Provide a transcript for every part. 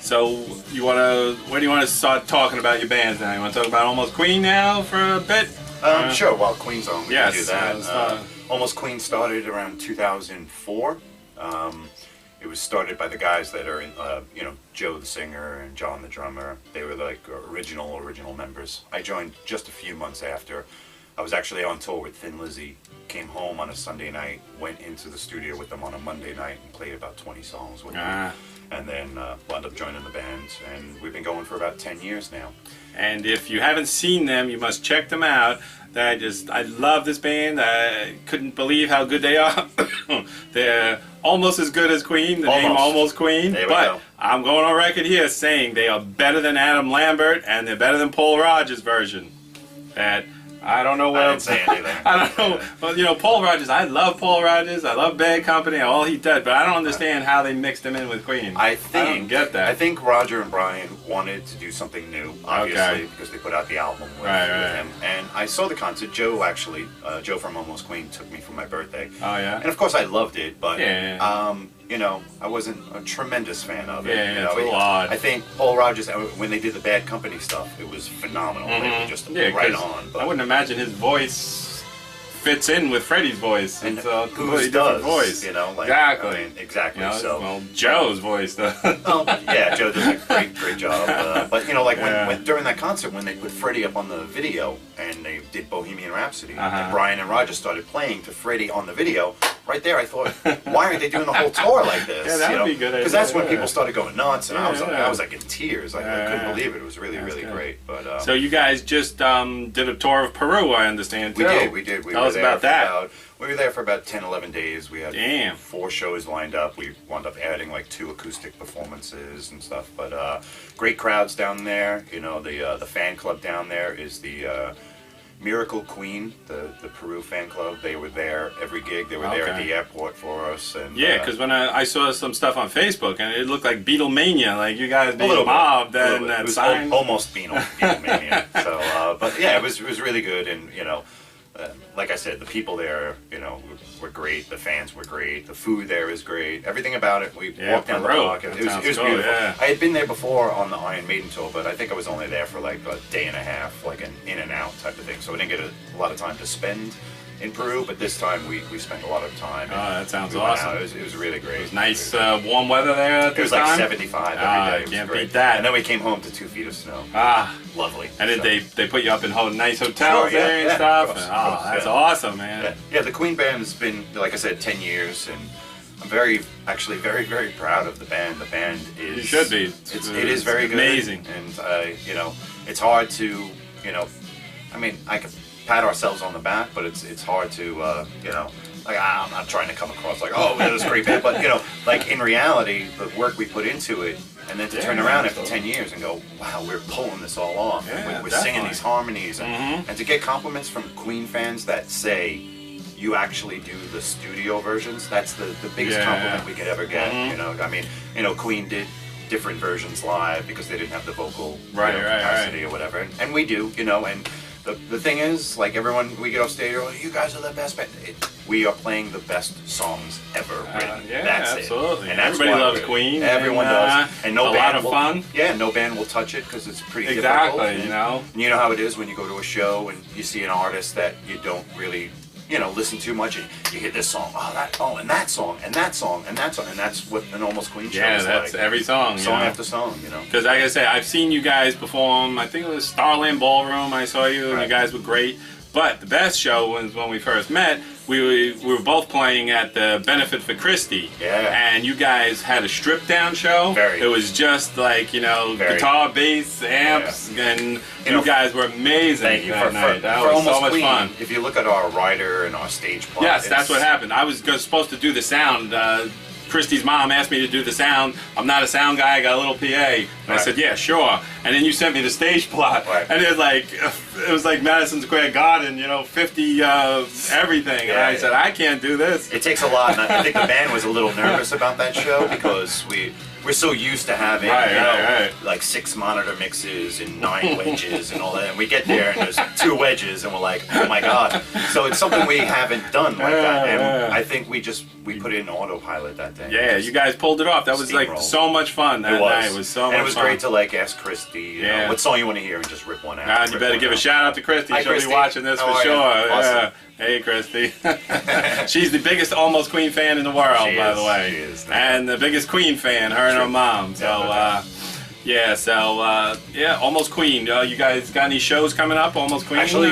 So where do you want to start talking about your bands now? You want to talk about Almost Queen now for a bit? Sure. While Queen's on, we can do that. Start. Almost Queen started around 2004. It was started by the guys that are in, Joe the singer and John the drummer. They were like original members. I joined just a few months after. I was actually on tour with Lizzy. Came home on a Sunday night, went into the studio with them on a Monday night and played about 20 songs with them. And then wound up joining the band, and we've been going for about 10 years now. And if you haven't seen them, you must check them out. I love this band. I couldn't believe how good they are. They're almost as good as Queen, the name Almost Queen. But I'm going on record here saying they are better than Adam Lambert, and they're better than Paul Rodgers' version. I don't know what I didn't say anything. I don't know. Well, Paul Rodgers, I love Paul Rodgers. I love Bad Company, all he did, but I don't understand how they mixed him in with Queen. I don't get that. I think Roger and Brian wanted to do something new, obviously, because they put out the album with him. And I saw the concert. Joe from Almost Queen took me for my birthday. Oh, yeah? And of course I loved it, but I wasn't a tremendous fan of it. Yeah, it's a little odd. I think Paul Rodgers, when they did the Bad Company stuff, it was phenomenal. They were just right on. But I wouldn't imagine his voice fits in with Freddie's voice. And it's a completely whose does, different voice. Exactly. I mean, exactly. Well, Joe's voice does. Joe does a great job. But when during that concert, when they put Freddie up on the video and they did Bohemian Rhapsody, and Brian and Roger started playing to Freddie on the video, right there I thought, why aren't they doing the whole tour like this? Yeah, that would be good. Because that's when people started going nuts, and I was like in tears. I couldn't believe it. It was really great. But so you guys just did a tour of Peru, I understand. We did. Tell us about that. We were there for about 10, 11 days. We had 4 shows lined up. We wound up adding like 2 acoustic performances and stuff. But great crowds down there. The fan club down there is the Miracle Queen, the Peru fan club. They were there every gig. They were there at the airport for us. And because when I saw some stuff on Facebook, and it looked like Beatlemania, like you guys being mobbed and that sign. Almost Beatlemania. But yeah, it was really good, and like I said, the people there, were great. The fans were great. The food there is great. Everything about it. We walked down the block. It was beautiful. Yeah. I had been there before on the Iron Maiden tour, but I think I was only there for like a day and a half, like an in and out type of thing. So I didn't get a lot of time to spend in Peru, but this time we spent a lot of time. That sounds awesome. It was really great. It was nice warm weather there at this time? It was like 75 every day. Can't beat that. And then we came home to 2 feet of snow. Lovely. And did they pput you up in nice hotels there and stuff? Of course, that's awesome, man. Yeah, the Queen band has been, like I said, 10 years, and I'm very, very proud of the band. The band is... You should be. It is very good. Amazing. And, it's hard to, I can pat ourselves on the back, but it's hard to, I'm not trying to come across like, oh, that was great band, but, like in reality, the work we put into it, and then to turn around after 10 years and go, wow, we're pulling this all off. Yeah, we're singing these harmonies. And to get compliments from Queen fans that say, you actually do the studio versions, that's the biggest compliment we could ever get. Queen did different versions live because they didn't have the vocal capacity or whatever. And we do, and the thing is, like everyone, we get off stage, you guys are the best band. We are playing the best songs ever written. That's absolutely. It. And that's everybody loves Queen. Everyone does. And no band lot of fun. Yeah, no band will touch it because it's pretty difficult. And Exactly, you know how it is when you go to a show and you see an artist that you don't really listen too much, and you hear this song, and that song, and that song, and that song, and that's what an Almost Queen show is like. Yeah, that's every song. Song after song, Because like I say, I've seen you guys perform, I think it was Starland Ballroom, I saw you, and you guys were great. But the best show was when we first met. We were both playing at the Benefit for Christie. Yeah. And you guys had a stripped down show. It was just like, guitar, bass, amps, and you guys were amazing. Thank you. That night. That was so much fun. If you look at our rider and our stage plot. Yes, that's what happened. I was supposed to do the sound. Christy's mom asked me to do the sound. I'm not a sound guy. I got a little PA. And I said, yeah, sure. And then you sent me the stage plot. And it was like Madison Square Garden, 50 everything. And I said, I can't do this. It takes a lot. And I think the band was a little nervous about that show because we're so used to having like 6 monitor mixes and 9 wedges and all that, and we get there and there's 2 wedges and we're like, oh my god. So it's something we haven't done like that, and I think we put it in autopilot that day. Yeah, you guys pulled it off. That was like so much fun that night. It was so much fun. And it was great to like ask Christy, you know, what song you want to hear and just rip one out. You better give a shout out to Christy. She'll be watching this for sure. Yeah. Hey, Christy. She's the biggest Almost Queen fan in the world, by the way. She is. And the biggest Queen fan, her and her mom. So, Almost Queen. You guys got any shows coming up, Almost Queen? Actually,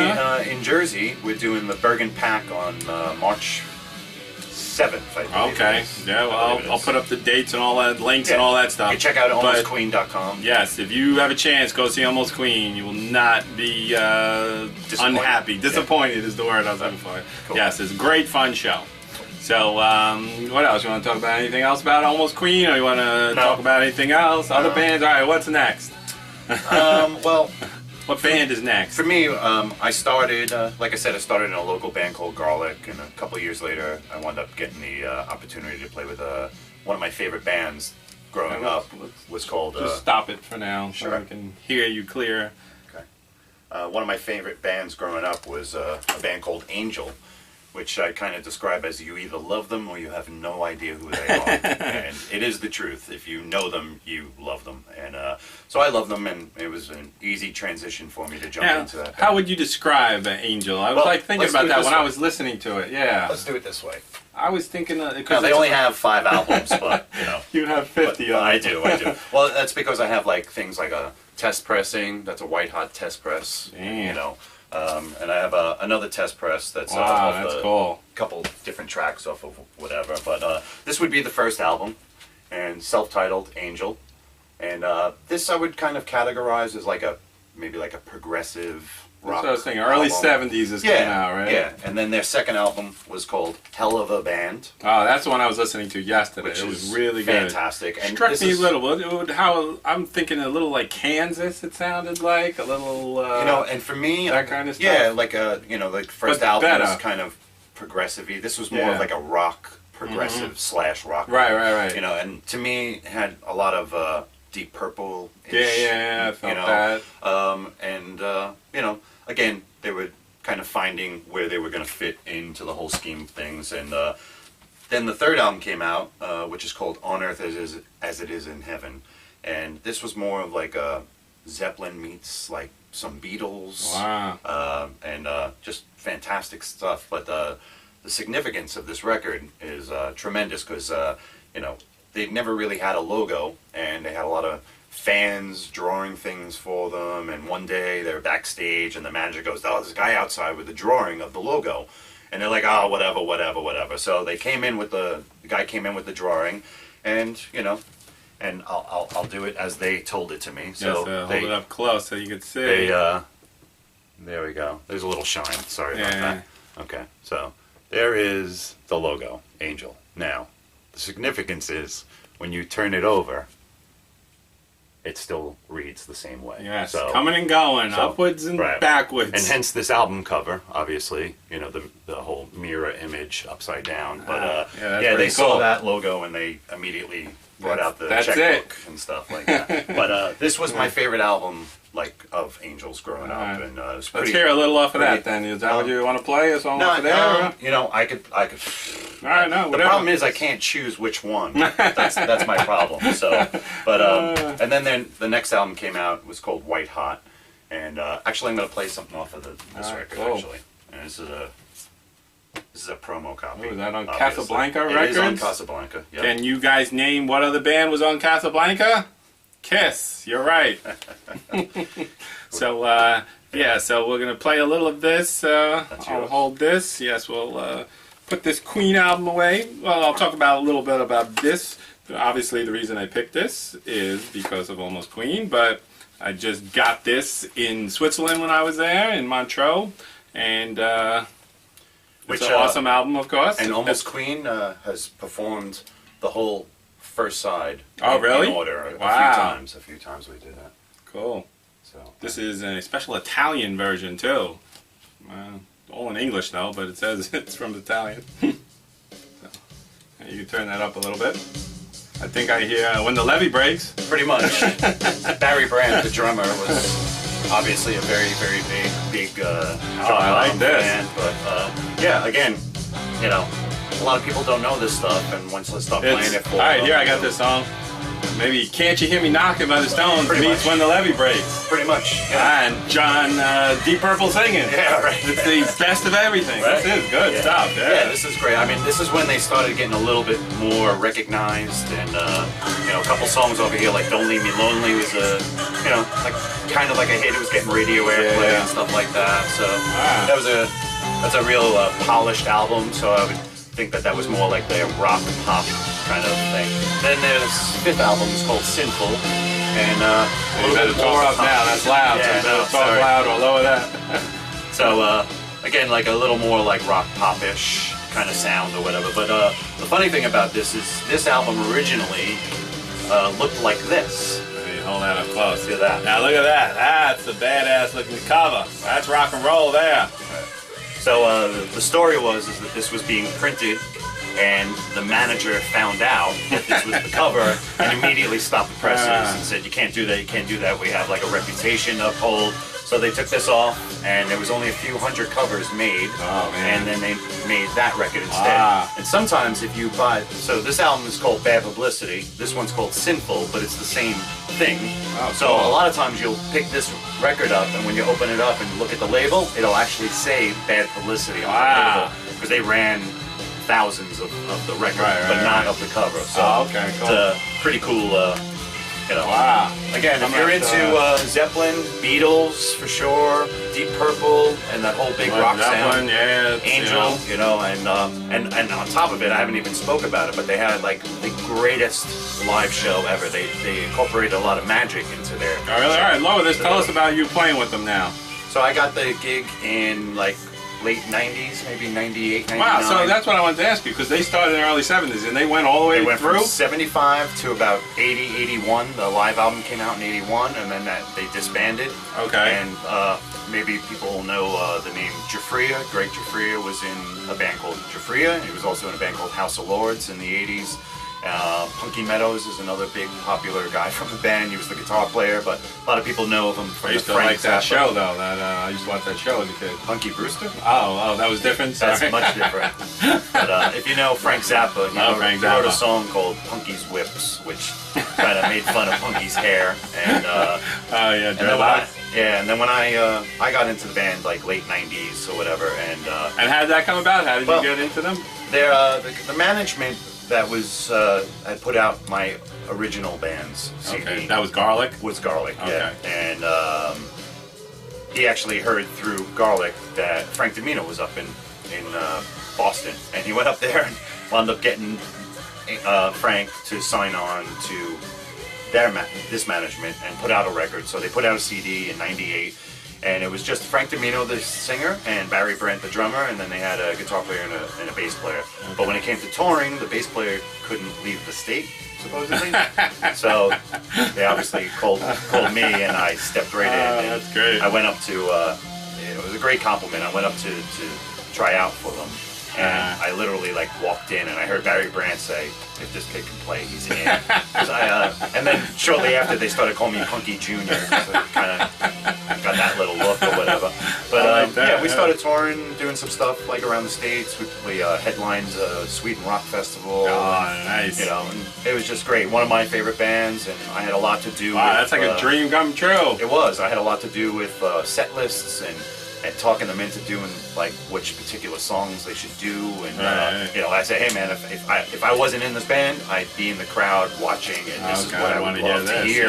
in Jersey, we're doing the Bergen Pack on March 7th, I believe. Okay. Yeah, well, I'll put up the dates and all that, links and all that stuff. You can check out almostqueen.com. Yes, if you have a chance, go see Almost Queen. You will not be unhappy. Disappointed is the word I was looking for. Cool. Yes, it's a great fun show. So, what else? You want to talk about anything else about Almost Queen, or you want to talk about anything else? Other bands? All right, what's next? Well... What band is next? For me, I started, like I said, I started in a local band called Garlic, and a couple of years later, I wound up getting the opportunity to play with one of my favorite bands growing up. Was called... Just stop it for now, so I can hear you clear. Okay. One of my favorite bands growing up was a band called Angel, which I kind of describe as you either love them or you have no idea who they are. And it is the truth. If you know them, you love them. And so I love them, and it was an easy transition for me to jump into that band. How would you describe Angel? I was thinking about that when I was listening to it. Yeah. Let's do it this way. I was thinking... Because they only have 5 albums, but, you know. You have 50 I do. Well, that's because I have, like, things like a test pressing. That's a white hot test press. Damn. You know. And I have another test press that's cool. Couple different tracks off of whatever. But this would be the first album, and self-titled Angel. And this I would kind of categorize as like maybe like a progressive rock. That's what I was thinking. Early 70s is coming out, right? Yeah. And then their second album was called Hell of a Band. Oh, that's the one I was listening to yesterday. It was really fantastic. Good. Struck me a little. How I'm thinking a little like Kansas. It sounded like a little. You know, and for me, that kind of stuff. Yeah, like like first album was kind of progressive-y. This was more of like a rock, progressive / rock. Right. You know, and to me, it had a lot of Deep Purple-ish. Yeah, I felt that. And you know, again, they were kind of finding where they were going to fit into the whole scheme of things. And then the third album came out, which is called On Earth as It Is in Heaven. And this was more of like a Zeppelin meets like some Beatles. Wow. And just fantastic stuff. But the significance of this record is tremendous because, you know, they never really had a logo, and they had a lot of fans drawing things for them, and one day they're backstage and the manager goes, oh, there's a guy outside with a drawing of the logo, and they're like, oh, whatever. So they came in with the guy came in with the drawing, and you know, and I'll do it as they told it to me. So hold it up close so you can see. There we go. There's a little shine. Sorry about that. Okay, so there is the logo, Angel. Now, the significance is when you turn it over, it still reads the same way. Yes, so, coming and going, upwards and backwards. And hence this album cover, obviously, you know, the whole mirror image upside down. But they saw that logo and they immediately brought out the checkbook and stuff like that. But this was my favorite album, like, of Angels growing up. And it was Let's hear a little off of that then. Is that what you want to play? A song off of there? You know, I could. All right, no, whatever. The problem is I can't choose which one. That's my problem. So, but and then the next album came out. It was called White Hot, and actually I'm going to play something off of this record actually. And this is a promo copy. Oh, is that on Casablanca Records? It is on Casablanca. Yep. Can you guys name what other band was on Casablanca? Kiss. You're right. So so we're gonna play a little of this. I'll hold this. Yes, we'll put this Queen album away. Well, I'll talk about a little bit about this. Obviously, the reason I picked this is because of Almost Queen, but I just got this in Switzerland when I was there, in Montreux, and it's an awesome album, of course. And Almost Queen has performed the whole first side really? In order a few times we did that. Cool. So this is a special Italian version too. All in English though, but it says it's from Italian. So, you can turn that up a little bit. I think I hear When the Levee Breaks. Pretty much. Barry Brandt, the drummer, was obviously a very, very big I like this. fan. But yeah, again, you know, a lot of people don't know this stuff, and once they start playing it for all right, here I got this song. Maybe Can't You Hear Me Knocking by the Stones meets When the Levee Breaks. Pretty much. Yeah. And John Deep Purple singing. Yeah, right. It's the best of everything. Right. This is good stuff. Yeah, this is great. I mean, this is when they started getting a little bit more recognized, and you know, a couple songs over here like "Don't Leave Me Lonely" was you know, like kind of like a hit. It was getting radio airplay and stuff like that. So that's a real polished album. So I would think that was more like the rock pop kind of thing. Then there's fifth album is called Sinful, and you better talk up now. That's loud. Yeah, so talk loud or lower that. So again, like a little more like rock pop-ish kind of sound or whatever. But the funny thing about this is this album originally looked like this. Let me hold that up close. Look at that. Now look at that. That's a badass looking cover. That's rock and roll there. So the story was that this was being printed, and the manager found out that this was the cover and immediately stopped the presses and said, "You can't do that. You can't do that. We have like a reputation to uphold." So they took this off, and there was only a few hundred covers made, and then they made that record instead. And sometimes if you buy, so this album is called Bad Publicity, this one's called Sinful, but it's the same thing. So a lot of times you'll pick this record up, and when you open it up and look at the label, it'll actually say Bad Publicity on the label, because they ran thousands of the record, but not of the cover. So it's a pretty cool. You know, again, if you're into Zeppelin, Beatles for sure, Deep Purple, and that whole big rock sound, Angel, you know, and on top of it, I haven't even spoke about it, but they had like the greatest live show ever. They incorporated a lot of magic into their. Oh, really? All right, lower this. Tell us about you playing with them now. So I got the gig in like late 90s, maybe 98, 99. Wow, so that's what I wanted to ask you, because they started in the early 70s, and they went all the way through? From 75 to about 80, 81. The live album came out in 81, and then they disbanded. Okay. And maybe people will know the name Jafria. Gregg Jafria was in a band called Jafria, and he was also in a band called House of Lords in the 80s. Punky Meadows is another big popular guy from the band. He was the guitar player, but a lot of people know of him from I used to like that show, though. I used to watch that show as a kid. Punky Brewster? Oh, that was different? Sorry. That's much different. But if you know Frank Zappa, he wrote a song called Punky's Whips, which kind of made fun of Punky's hair. And, and then when I got into the band, like late 90s or whatever. And how did that come about? How did you get into them? The management that was had put out my original band's CD. Okay, that was Garlic? Was Garlic, yeah. And he actually heard through Garlic that Frank Domino was up in Boston, and he went up there and wound up getting Frank to sign on to this management and put out a record. So they put out a CD in '98. And it was just Frank Domino, the singer, and Barry Brandt, the drummer, and then they had a guitar player and a bass player. Okay. But when it came to touring, the bass player couldn't leave the state, supposedly. So they obviously called me, and I stepped right in. And that's great. I went up to, it was a great compliment. I went up to try out for them. And I literally like walked in, and I heard Barry Brandt say, "If this kid can play, he's in." And then shortly after, they started calling me Punky Junior, because I kind of got that little look or whatever. But we started touring, doing some stuff like around the States. We headlined Sweden Rock Festival. Oh, nice. You know, and it was just great. One of my favorite bands, and I had a lot to do. Wow, that's like a dream come true. It was. I had a lot to do with set lists and talking them into doing like which particular songs they should do, and you know, I say, hey man, if I wasn't in this band, I'd be in the crowd watching, and this is what I would love to hear.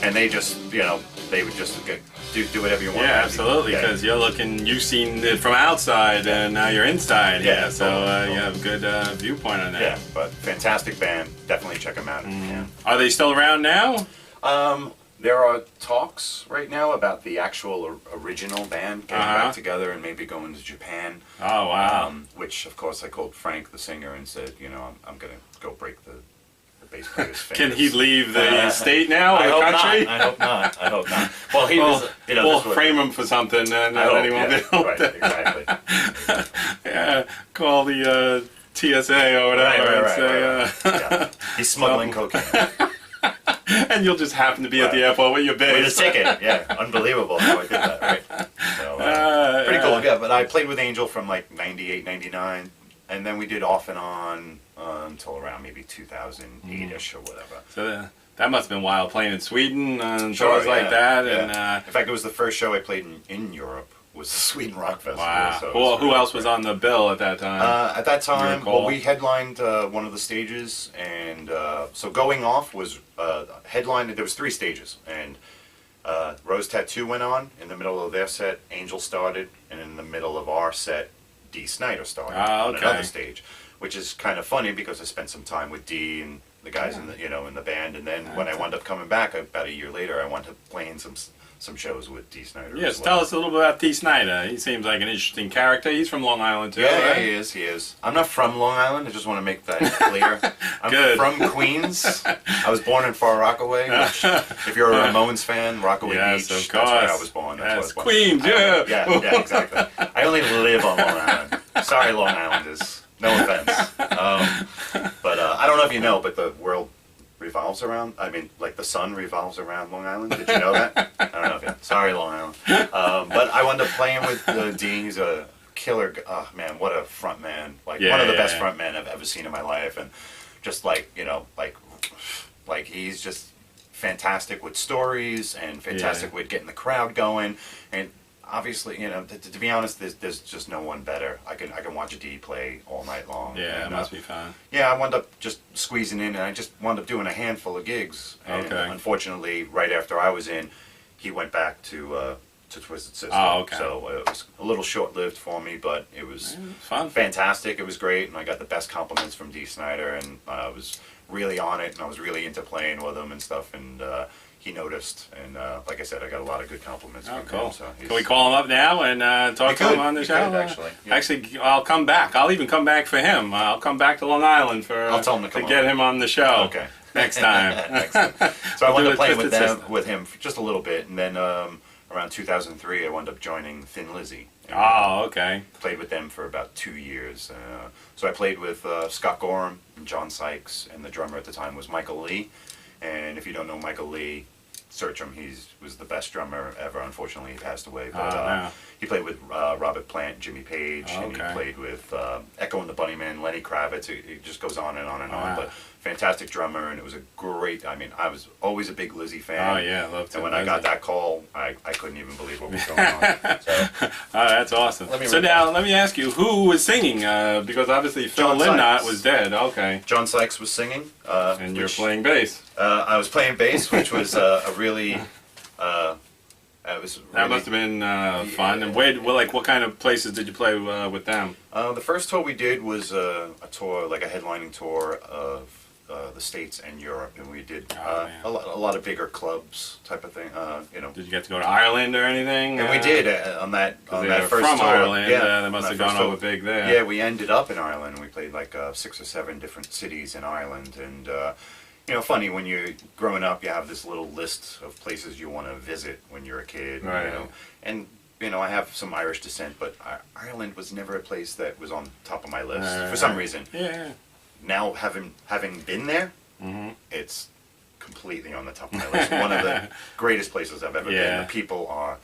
And they just, you know, they would just do whatever you want. Yeah, absolutely, because you've seen it from outside, and now you're inside. Yeah, so you have a good viewpoint on that. Yeah, but fantastic band. Definitely check them out if you can. Are they still around now? There are talks right now about the actual original band getting back together and maybe going to Japan. Oh, wow. Which, of course, I called Frank, the singer, and said, you know, I'm going to go break the bass player's fingers. Can he leave the state now, or the country? I hope not. Well, he was, you know, we'll frame him for something, and then he won't be able to. Right, exactly. Yeah, call the TSA or whatever and say, Yeah. He's smuggling cocaine. and you'll just happen to be at the airport with your base. With a ticket, yeah. Unbelievable how I did that, right? So, pretty cool, yeah. But I played with Angel from like 98, 99, and then we did off and on until around maybe 2008-ish or whatever. So that must have been wild playing in Sweden and Sure, shows like that. Yeah. And in fact, it was the first show I played in Europe. Was the Sweden Rock Festival. wow. So Well, who really else was on the bill at that time? At that time, well, we headlined one of the stages, and so Going Off was headlined. There was 3 stages, and Rose Tattoo went on in the middle of their set. Angel started, and in the middle of our set, Snider started on another stage, which is kind of funny because I spent some time with D and the guys in the in the band, and then when I wound up coming back about a year later, I wound up playing some shows with Snider. Yes, tell us a little bit about Snider. He seems like an interesting character. He's from Long Island too, yeah, right? Yeah, he is. I'm not from Long Island. I just want to make that clear. I'm from Queens. I was born in Far Rockaway, which, if you're a Ramones fan, Rockaway yes, Beach, of course. that's where I was born. That's yes, Queens, yeah. Yeah, exactly. I only live on Long Island. Sorry, Long Islanders. No offense. But I don't know if you know, but the world revolves around, like the sun revolves around Long Island. Did you know that? I don't know if you, sorry, Long Island. But I wound up playing with Dean. He's a killer, man, what a front man. Like, one of the best front men I've ever seen in my life. And just like, like he's just fantastic with stories and fantastic with getting the crowd going. And obviously, to be honest, there's just no one better. I can watch D play all night long. Yeah, and, it must be fun. Yeah, I wound up just squeezing in, and I just wound up doing a handful of gigs. And unfortunately, right after I was in, he went back to Twisted Sister. Oh, okay. So it was a little short-lived for me, but it was fun. Fantastic. It was great, and I got the best compliments from Snider, and I was really on it, and I was really into playing with him and stuff, and he noticed, and like I said, I got a lot of good compliments from him. So can we call him up now and talk to him on the show? Actually. Yeah. Actually, I'll come back. I'll even come back for him. I'll come back to Long Island I'll tell him to get him on the show. Okay. Next time. Excellent. So I wound up playing with him for just a little bit, and then around 2003, I wound up joining Thin Lizzy. Oh, okay. Played with them for about 2 years. So I played with Scott Gorham and John Sykes, and the drummer at the time was Michael Lee. And if you don't know Michael Lee, search him. He was the best drummer ever. Unfortunately, he passed away. But he played with Robert Plant, Jimmy Page, and he played with Echo and the Bunnymen, Lenny Kravitz. It just goes on and on and on. But fantastic drummer, and it was a great. I was always a big Lizzy fan. Oh yeah, loved it. And when I got that call, I couldn't even believe what was going on. So, that's awesome. So now let me ask you, who was singing? Because obviously Phil Lynott was dead. Okay. John Sykes was singing. And you're playing bass. I was playing bass, which was a really. That must have been fun. And what kind of places did you play with them? The first tour we did was a tour, like a headlining tour of the States and Europe, and we did a lot of bigger clubs type of thing. Did you get to go to Ireland or anything? And we did on that first from tour. Ireland. Yeah, they must have gone over big there. Yeah, we ended up in Ireland, and we played like 6 or 7 different cities in Ireland, and. Funny, when you're growing up, you have this little list of places you want to visit when you're a kid. Right. And I have some Irish descent, but Ireland was never a place that was on top of my list for some reason. Yeah. Now, having been there, it's completely on the top of my list. One of the greatest places I've ever been. The people are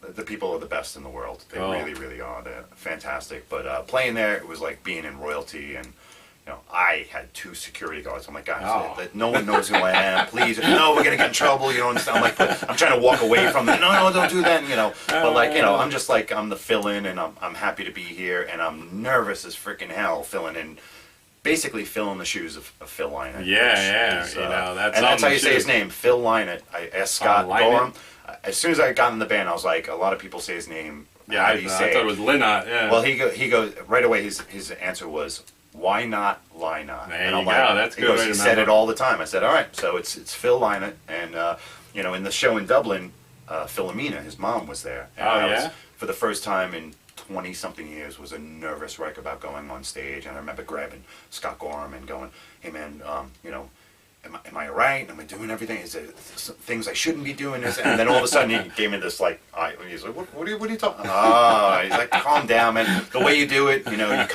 the best in the world. They really, really are. They're fantastic. But playing there, it was like being in royalty, and I had 2 security guards. I'm like, guys, no one knows who I am. Please, no, we're gonna get in trouble. You don't understand. I'm like, I'm trying to walk away from it. No, don't do that. But like, I'm just like, I'm the fill-in, and I'm happy to be here, and I'm nervous as freaking hell filling in. Basically, filling the shoes of Phil Lynott. Yeah. That's how you say his name, Phil Lynott. I asked Scott Gorham. As soon as I got in the band, I was like, a lot of people say his name. Yeah, I thought it was Lynott. Yeah. Well, he goes right away. His answer was, "Why not Lynott?" There you go. That's good. He said it all the time. I said, "All right." So it's Phil Lynott, and in the show in Dublin, Philomena, his mom, was there. And I was, for the first time in 20-something years, was a nervous wreck about going on stage, and I remember grabbing Scott Gorham and going, "Hey man, am I right? Am I doing everything? Is there some things I shouldn't be doing? And then all of a sudden he gave me this like, he's like, what are you talking? He's like, calm down, man. The way you do it, you know, you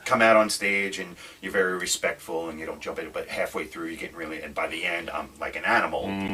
come out on stage and you're very respectful and you don't jump in. But halfway through, you're getting really, and by the end, I'm like an animal.